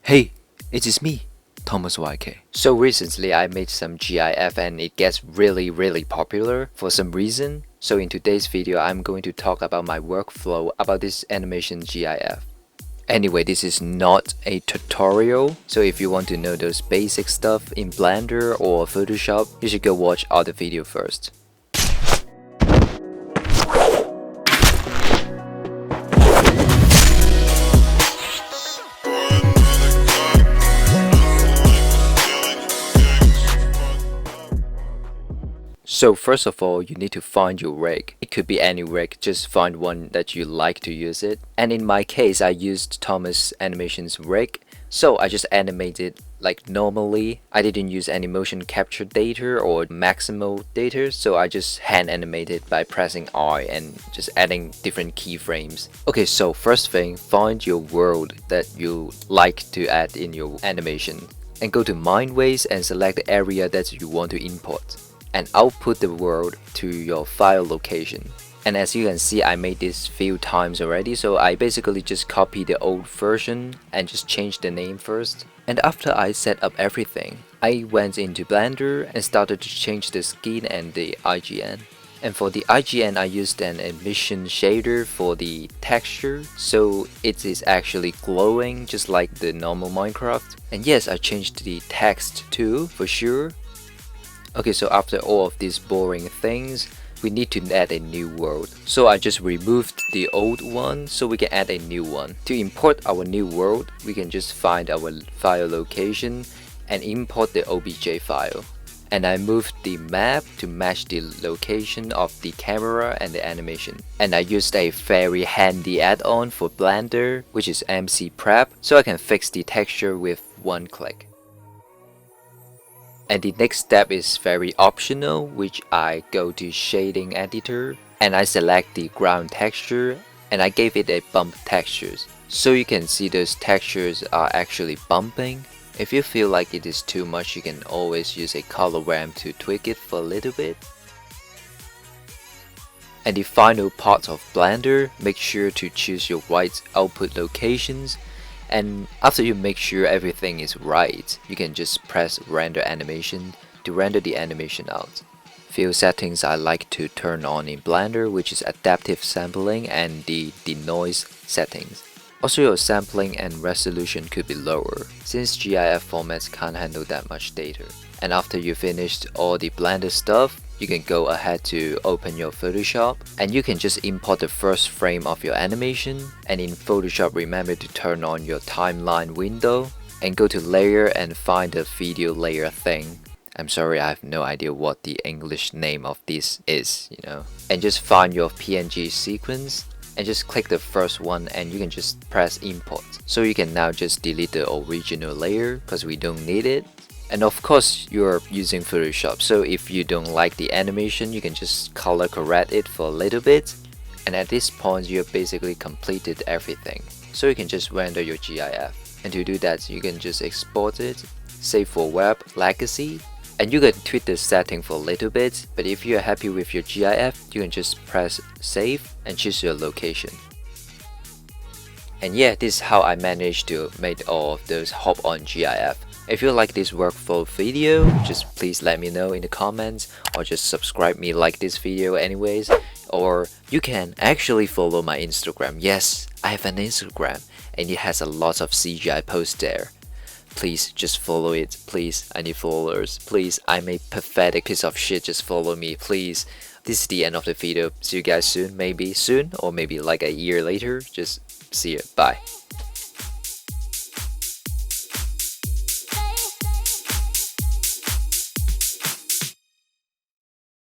Hey, it is me, Thomas YK. So recently I made some GIF and it gets really popular for some reason. So in today's video I'm going to talk about my workflow about this animation GIF. Anyway, this is not a tutorial, so if you want to know those basic stuff in Blender or Photoshop, you should go watch other video first. So first of all, you need to find your rig. It could be any rig, just find one that you like to use it. And in my case, I used Thomas Animation's rig. So I just animated like normally. I didn't use any motion capture data or maximal data, so I just hand animated by pressing I and just adding different keyframes. Okay, so first thing, find your world that you like to add in your animation. And go to Mindways and select the area that you want to import. And output the world to your file location. And as you can see, I made this few times already, so I basically just copy the old version and just change the name first. And after I set up everything, I went into Blender and started to change the skin and the IGN. And for the IGN, I used an emission shader for the texture, so it is actually glowing just like the normal Minecraft. And yes, I changed the text too, for sure. Okay, so after all of these boring things, we need to add a new world. So I just removed the old one so we can add a new one. To import our new world, we can just find our file location and import the OBJ file. And I moved the map to match the location of the camera and the animation. And I used a very handy add-on for Blender, which is MC Prep, so I can fix the texture with one click. And the next step is very optional, which I go to shading editor and I select the ground texture and I gave it a bump textures. So you can see those textures are actually bumping. If you feel like it is too much, you can always use a color ramp to tweak it for a little bit. And the final part of Blender, make sure to choose your right output locations. And after you make sure everything is right, you can just press render animation to render the animation out. Few settings I like to turn on in Blender, which is adaptive sampling and the denoise settings. Also, your sampling and resolution could be lower, since GIF formats can't handle that much data. And after you finished all the Blender stuff, you can go ahead to open your Photoshop and you can just import the first frame of your animation. And in Photoshop, remember to turn on your timeline window and go to layer and find the video layer thing. I'm sorry, I have no idea what the English name of this is, And just find your PNG sequence and just click the first one and you can just press import. So you can now just delete the original layer because we don't need it. And of course, you're using Photoshop, so if you don't like the animation, you can just color correct it for a little bit. And at this point, you have basically completed everything. So you can just render your GIF. And to do that, you can just export it, save for web, legacy, and you can tweak the setting for a little bit. But if you're happy with your GIF, you can just press save and choose your location. And yeah, this is how I managed to make all of those hop on GIF. If you like this workflow video, just please let me know in the comments or just subscribe me like this video anyways. Or you can actually follow my Instagram. Yes, I have an Instagram and it has a lot of CGI posts there. Please just follow it, please. I need followers, please. I'm a pathetic piece of shit, just follow me, please. This is the end of the video. See you guys soon, maybe soon or maybe like a year later. Just see you, bye.